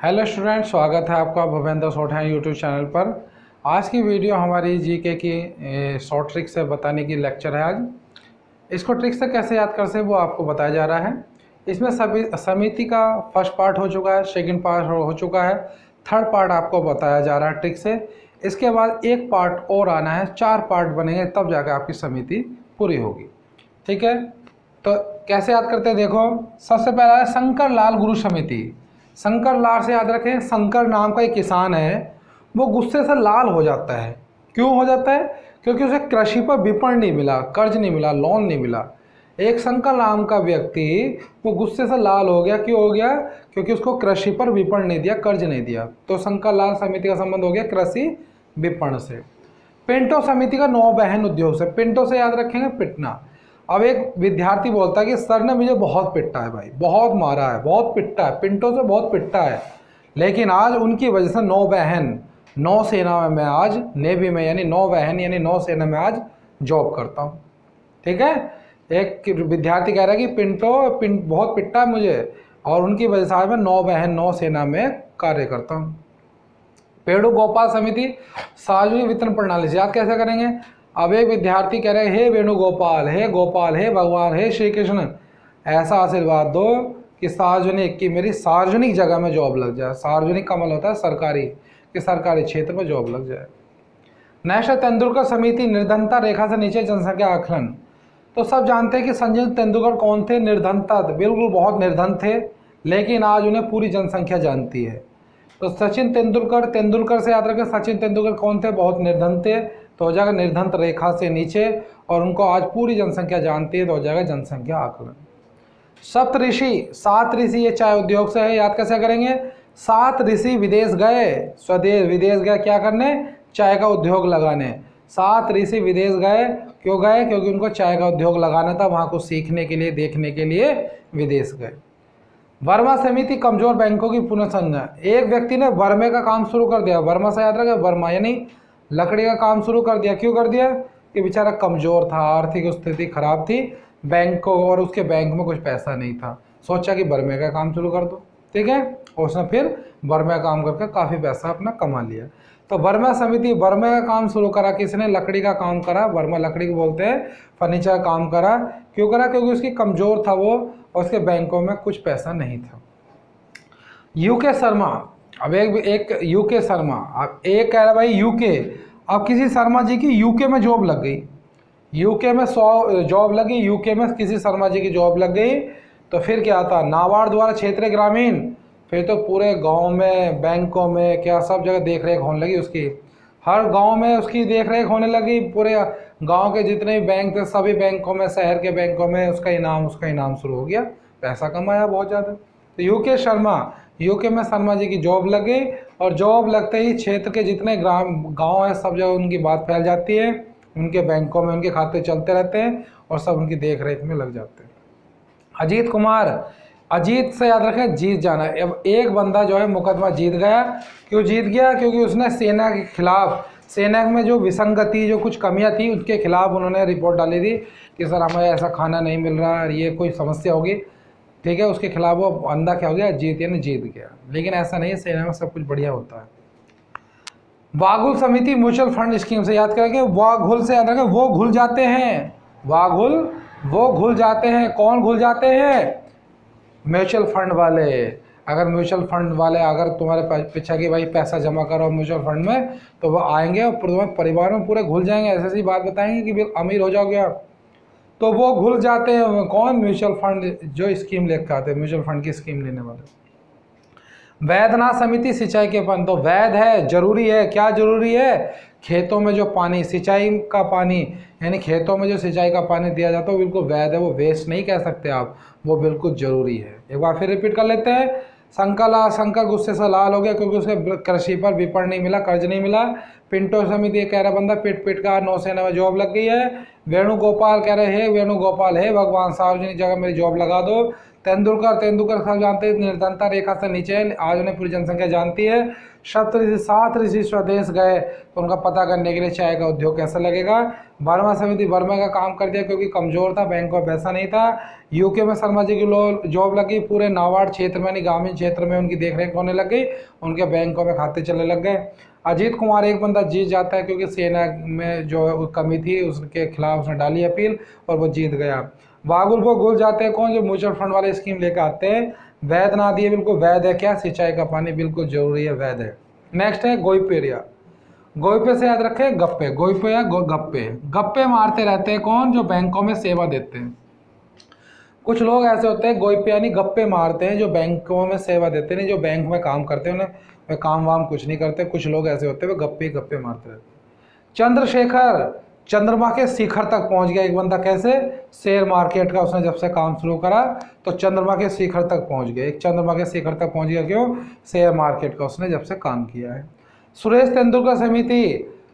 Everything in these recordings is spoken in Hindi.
हेलो स्टूडेंट, स्वागत है आपका भूपेंद्र सोठाई यूट्यूब चैनल पर। आज की वीडियो हमारी जीके की शॉर्ट ट्रिक से बताने की लेक्चर है। आज इसको ट्रिक से कैसे याद कर सकते वो आपको बताया जा रहा है। इसमें सभी समिति का फर्स्ट पार्ट हो चुका है, सेकंड पार्ट हो चुका है, थर्ड पार्ट आपको बताया जा रहा है ट्रिक से। इसके बाद एक पार्ट और आना है, 4 पार्ट बनेंगे तब जाकर आपकी समिति पूरी होगी। ठीक है, तो कैसे याद करते हैं देखो। सबसे पहला है शंकर लाल गुरु समिति। शंकर लाल से याद रखें, शंकर नाम का एक किसान है, वो गुस्से से लाल हो जाता है। क्यों हो जाता है? क्योंकि उसे कृषि पर विपणन नहीं मिला, कर्ज नहीं मिला, लोन नहीं मिला। एक शंकर नाम का व्यक्ति वो गुस्से से लाल हो गया। क्यों हो गया? क्योंकि उसको कृषि पर विपणन नहीं दिया, कर्ज नहीं दिया। तो शंकर लाल समिति का संबंध हो गया कृषि विपणन से। पिंटो समिति का 9 बहन उद्योग से। पिंटो से याद रखेंगे पिटना। अब एक विद्यार्थी बोलता है कि सर ने मुझे बहुत पिटा है भाई, बहुत मारा है, बहुत पिटा है, पिंटो से बहुत पिटा है, लेकिन आज उनकी वजह से 9 बहन, 9 सेना में मैं आज नेवी में, यानी 9 बहन यानी 9 सेना में आज जॉब करता हूँ। ठीक है, एक विद्यार्थी कह रहा है कि पिंटो बहुत पिटा है मुझे, और उनकी वजह से आज मैं 9 बहन 9 सेना में कार्य करता हूँ। पेड़ू गोपाल समिति सार्वजनिक वितरण प्रणाली से याद कैसे करेंगे। अब एक विद्यार्थी कह रहे हैं, हे वेणुगोपाल, हे गोपाल, हे भगवान, हे श्री कृष्ण, ऐसा आशीर्वाद दो कि सार्वजनिक की मेरी सार्वजनिक जगह में जॉब लग जाए। सार्वजनिक का मतलब होता है सरकारी, कि सरकारी क्षेत्र में जॉब लग जाए। नेशनल तेंदुलकर समिति निर्धनता रेखा से नीचे जनसंख्या आकलन। तो सब जानते हैं कि सचिन तेंदुलकर कौन थे? निर्धनता, बिल्कुल बहुत निर्धन थे, लेकिन आज उन्हें पूरी जनसंख्या जानती है। तो सचिन तेंदुलकर से याद रखें, सचिन तेंदुलकर कौन थे? बहुत निर्धन थे, तो हो जाएगा निर्धन रेखा से नीचे, और उनको आज पूरी जनसंख्या जानती है, तो हो जाएगा जनसंख्या आकलन। सप्त ऋषि, 7 ऋषि, ये चाय उद्योग से है। याद कैसे करेंगे? 7 ऋषि विदेश गए, स्वदेश विदेश गए, क्या करने? चाय का उद्योग लगाने। 7 ऋषि विदेश गए, क्यों गए? क्योंकि उनको चाय का उद्योग लगाना था, वहाँ को सीखने के लिए, देखने के लिए विदेश गए। वर्मा समिति कमजोर बैंकों की पुनर्संरचना। एक व्यक्ति ने वर्मे का काम शुरू कर दिया। वर्मा से याद रखें, वर्मा यानी लकड़ी का काम शुरू कर दिया। क्यों कर दिया? कि बेचारा कमज़ोर था, आर्थिक स्थिति खराब थी, बैंक को, और उसके बैंक में कुछ पैसा नहीं था। सोचा कि बर्मे का काम शुरू कर दो। ठीक है, और उसने फिर बर्मे का काम करके काफ़ी पैसा अपना कमा लिया। तो वर्मा समिति बर्मे का काम शुरू करा। किसने? लकड़ी का काम करा। वर्मा लकड़ी को बोलते हैं, फर्नीचर का काम करा। क्यों करा? क्योंकि उसकी कमज़ोर था वो, और उसके बैंकों में कुछ पैसा नहीं था। यूके शर्मा। अब एक यूके शर्मा, अब एक कह रहा भाई यूके, अब किसी शर्मा जी की यूके में जॉब लग गई, यूके में 100 जॉब लगी, यूके में किसी शर्मा जी की जॉब लग गई, तो फिर क्या आता? नाबार्ड द्वारा क्षेत्रीय ग्रामीण, फिर तो पूरे गांव में, बैंकों में, क्या सब जगह देख रेख होने लगी उसकी। हर गांव में उसकी देख रेख होने लगी। पूरे गांव के जितने भी बैंक थे, सभी बैंकों में, शहर के बैंकों में उसका इनाम शुरू हो गया। पैसा कमाया बहुत ज़्यादा। तो यूके शर्मा, यूके में शर्मा जी की जॉब लग गई, और जॉब लगते ही क्षेत्र के जितने गांव हैं सब जगह उनकी बात फैल जाती है, उनके बैंकों में उनके खाते चलते रहते हैं, और सब उनकी देख रेख में लग जाते हैं। अजीत कुमार, अजीत से याद रखें जीत जाना। अब एक बंदा जो है मुकदमा जीत गया। क्यों जीत गया? क्योंकि उसने सेना के खिलाफ, सेना में जो विसंगति, जो कुछ कमियां थी, उसके खिलाफ उन्होंने रिपोर्ट डाली थी कि सर हमें ऐसा खाना नहीं मिल रहा है, ये कोई समस्या होगी। ठीक है, उसके खिलाफ वो बंदा क्या हो गया? जीत, यानी जीत गया। लेकिन ऐसा नहीं है, सेना में सब कुछ बढ़िया होता है। वाघुल समिति म्यूचुअल फंड स्कीम से याद करेंगे। वाघुल से याद रखें, वो घुल जाते हैं। वाघुल, वो घुल जाते हैं। कौन घुल जाते हैं? म्यूचुअल फंड वाले। अगर म्यूचुअल फंड वाले अगर तुम्हारे पीछे कि भाई पैसा जमा करो म्यूचुअल फंड में, तो वो आएंगे और तुम्हारे परिवार में पूरे घुल जाएंगे। ऐसी बात बताएंगे कि अमीर हो जाओगे आप, तो वो घुल जाते हैं। कौन? म्यूचुअल फंड जो स्कीम लेकर आते हैं, म्यूचुअल फंड की स्कीम लेने वाले। वैधनाथ समिति सिंचाई के पानी। तो वैध है, जरूरी है। क्या जरूरी है? खेतों में जो पानी, सिंचाई का पानी, यानी खेतों में जो सिंचाई का पानी दिया जाता है वो बिल्कुल वैध है, वो वेस्ट नहीं कह सकते आप, वो बिल्कुल जरूरी है। एक बार फिर रिपीट कर लेते हैं। शंकर गुस्से से लाल हो गया क्योंकि उसे कृषि पर विपणन नहीं मिला, कर्ज नहीं मिला। पिंटो समिति कह रहा बंदा पिट पिट का नौसेना में जॉब लग गई है। वेणुगोपाल कह रहे हैं वेणुगोपाल है भगवान सार्वजनिक जगह मेरी जॉब लगा दो। तेंदुलकर सब जानते हैं निर्धनता रेखा से नीचे है, आज उन्हें पूरी जनसंख्या जानती है। सप्तऋषि 7 ऋषि स्वदेश गए तो उनका पता करने के लिए चाय का उद्योग कैसा लगेगा। बर्मा समिति बर्मा का काम कर दिया क्योंकि कमजोर था, बैंक में पैसा नहीं था। यूके में शर्मा जी की जॉब लगी, पूरे नाबार्ड क्षेत्र में नहीं ग्रामीण क्षेत्र में उनकी देखरेख होने लग गई, उनके बैंकों में खाते चलने लग गए। अजीत कुमार एक बंदा जीत जाता है क्योंकि सेना में जो कमी थी उसके खिलाफ उसने डाली अपील और वो जीत गया। बागुल को घुल जाते हैं कौन, जो म्यूचुअल फंड वाले स्कीम लेकर आते हैं। वैध ना दिए बिल्कुल वैध है क्या, सिंचाई का पानी बिल्कुल जरूरी है, वैध है। नेक्स्ट है गोइपेरिया। गोइपे से याद रखें गप्पे, गोइपे या गप्पे, गप्पे मारते रहते हैं कौन, जो बैंकों में सेवा देते हैं। कुछ लोग ऐसे होते हैं गोइपे यानी गप्पे मारते हैं, जो बैंकों में सेवा देते हैं, जो बैंक में काम करते हैं, उन्हें वे काम वाम कुछ नहीं करते। कुछ लोग ऐसे होते हैं वे गप्पे गप्पे मारते रहते हैं। चंद्रशेखर चंद्रमा के शिखर तक पहुंच गया एक बंदा, कैसे, शेयर मार्केट का उसने जब से काम शुरू करा तो चंद्रमा के शिखर तक पहुंच गया। एक चंद्रमा के शिखर तक पहुंच गया क्यों, शेयर मार्केट का उसने जब से काम किया है। सुरेश तेंदुलकर समिति,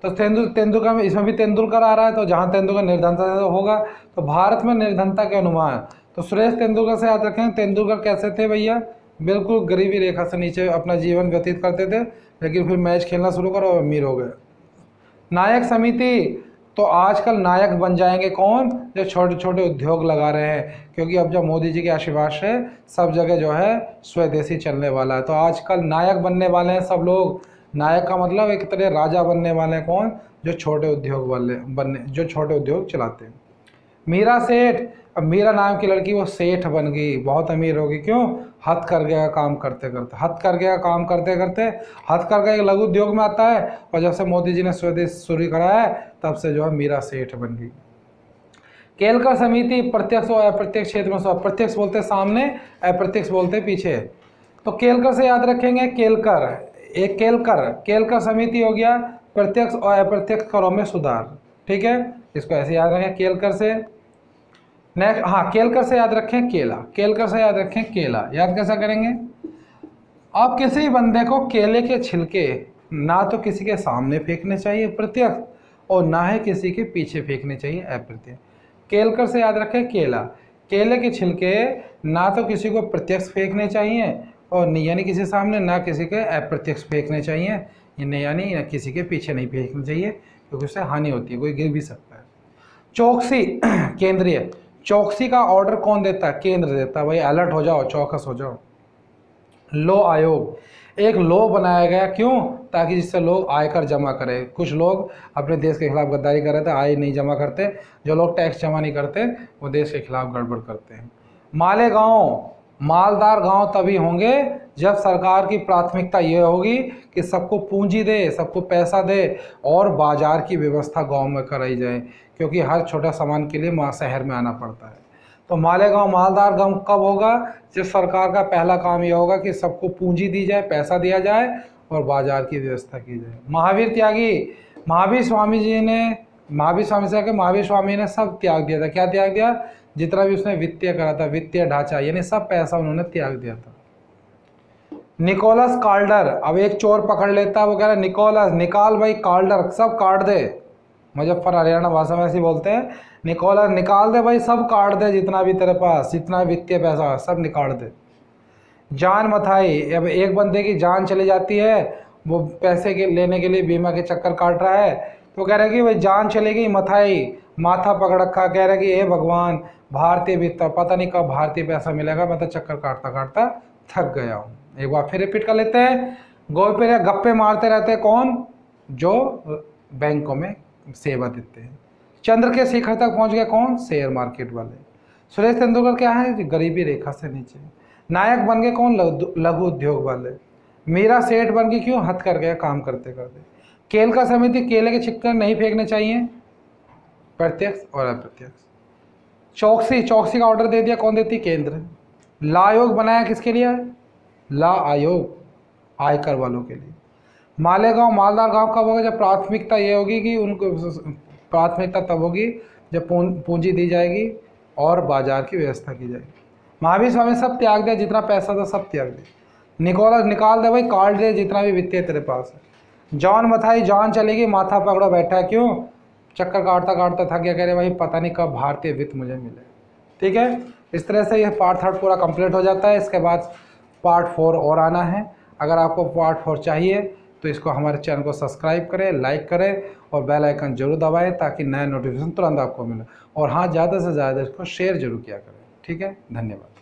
तो तेंदुलकर में इसमें भी तेंदुलकर आ रहा है, तो जहां तेंदुलकर निर्धनता से होगा तो भारत में निर्धनता के अनुमान, तो सुरेश तेंदुलकर से याद रखें। तेंदुलकर कैसे थे भैया, बिल्कुल गरीबी रेखा से नीचे अपना जीवन व्यतीत करते थे, लेकिन फिर मैच खेलना शुरू करो और अमीर हो गए। नायक समिति, तो आजकल नायक बन जाएंगे कौन, जो छोटे छोटे उद्योग लगा रहे हैं, क्योंकि अब जब मोदी जी के आशीर्वाद से सब जगह जो है स्वदेशी चलने वाला है, तो आजकल नायक बनने वाले हैं सब लोग। नायक का मतलब एक तरह राजा बनने वाले हैं कौन, जो छोटे उद्योग वाले बनने, जो छोटे उद्योग चलाते हैं। मीरा सेठ, अब मीरा नाम की लड़की वो सेठ बन गई, बहुत अमीर होगी, क्यों, हथकरघे का काम करते करते, हथकरघे का काम करते करते। हथकरघा एक लघु उद्योग में आता है, और जब से मोदी जी ने स्वदेश शुरू कराया है तब से जो है मीरा सेठ बन गई। केलकर समिति, प्रत्यक्ष और अप्रत्यक्ष क्षेत्र में, प्रत्यक्ष बोलते सामने, अप्रत्यक्ष बोलते पीछे, तो केलकर से याद रखेंगे केलकर, एक केलकर समिति हो गया प्रत्यक्ष और अप्रत्यक्ष करों में सुधार, ठीक है, इसको ऐसे याद रखें केलकर से। नेक्स्ट, हाँ, केलकर से याद रखें केला, केलकर से याद रखें केला, याद कैसा करेंगे, आप किसी बंदे को केले के छिलके ना तो किसी के सामने फेंकने चाहिए प्रत्यक्ष, और ना ही किसी के पीछे फेंकने चाहिए अप्रत्यक्ष। केलकर से याद रखें केला, केले के छिलके ना तो किसी को प्रत्यक्ष फेंकने चाहिए, और यानी किसी सामने, ना किसी के अप्रत्यक्ष फेंकने चाहिए, यानी किसी के पीछे नहीं फेंकने चाहिए, क्योंकि उससे हानि होती है, कोई गिर भी सकता है। चौकसी, केंद्रीय, चौकसी का ऑर्डर कौन देता है, केंद्र देता है, भाई अलर्ट हो जाओ, चौकस हो जाओ। लो आयोग, एक लो बनाया गया, क्यों, ताकि जिससे लोग आयकर जमा करें। कुछ लोग अपने देश के खिलाफ गद्दारी कर रहे थे, आय नहीं जमा करते, जो लोग टैक्स जमा नहीं करते वो देश के खिलाफ गड़बड़ करते हैं। मालेगांव, मालदार गांव तभी होंगे जब सरकार की प्राथमिकता ये होगी कि सबको पूंजी दे, सबको पैसा दे, और बाजार की व्यवस्था गांव में कराई जाए, क्योंकि हर छोटा सामान के लिए शहर में आना पड़ता है। तो मालेगांव मालदार गांव कब होगा, जब सरकार का पहला काम यह होगा कि सबको पूंजी दी जाए, पैसा दिया जाए, और बाजार की व्यवस्था की जाए। महावीर त्यागी, महावीर स्वामी जी ने, महावीर स्वामी से महावीर स्वामी ने सब त्याग दिया था, क्या त्याग दिया, जितना भी उसने वित्तीय करा था, वित्तीय ढांचा, यानी सब पैसा उन्होंने त्याग दिया था। निकोलस कार्डर, अब एक चोर पकड़ लेता है, वो कह रहा है निकोलस निकाल भाई, कार्डर सब काट दे, मुजफ्फर हरियाणा भाषा में ऐसे बोलते हैं, निकोलस निकाल दे भाई, सब काट दे, जितना भी तेरे पास जितना वित्तीय पैसा है सब निकाल दे। जान मथाई, अब एक बंदे की जान चली जाती है, वो पैसे के लेने के लिए बीमा के चक्कर काट रहा है, तो कह रहा है कि भाई जान चलेगी, मथाई माथा पकड़ रखा, कह रहा है कि हे भगवान, भारतीय वित्त, पता नहीं कब भारतीय पैसा मिलेगा, मैं तो चक्कर काटता काटता थक गया हूँ। एक बार फिर रिपीट कर लेते हैं, गोपे गप्पे मारते रहते हैं कौन, जो बैंकों में सेवा देते हैं। चंद्र के शिखर तक पहुंच गए कौन, शेयर मार्केट वाले। सुरेश तेंदुलकर क्या है, गरीबी रेखा से नीचे। नायक बन गए कौन, लघु उद्योग वाले। मीरा सेठ बन गई, क्यों, हथ कर गया काम करते करते। केलकर समिति, केले के छिक्कर नहीं फेंकने चाहिए, प्रत्यक्ष और अप्रत्यक्ष। चौकसी, चौकसी का ऑर्डर दे दिया, कौन देती, केंद्र। ला आयोग बनाया किसके लिए, ला आयोग आयकर वालों के लिए। मालेगांव मालदार गांव कब होगा, जब प्राथमिकता ये होगी कि उनको, प्राथमिकता तब होगी जब पूंजी दी जाएगी और बाजार की व्यवस्था की जाएगी। महावीर स्वामी सब त्याग दे, जितना पैसा था सब त्याग दे। निकोलस निकाल दे भाई, काट दे जितना भी वित्तीय तेरे पास है। जॉन बताई जान चलेगी, माथा पकड़ो बैठा है क्यों, चक्कर काटता काटता थक गया, कह रहे भाई पता नहीं कब भारतीय वित्त मुझे मिले। ठीक है, इस तरह से ये पार्ट 3 पूरा कंप्लीट हो जाता है। इसके बाद पार्ट 4 और आना है। अगर आपको पार्ट 4 चाहिए तो इसको हमारे चैनल को सब्सक्राइब करें, लाइक करें और बेल आइकन जरूर दबाएं ताकि नया नोटिफिकेशन तुरंत आपको मिले। और हाँ, ज़्यादा से ज़्यादा इसको शेयर जरूर किया करें। ठीक है, धन्यवाद।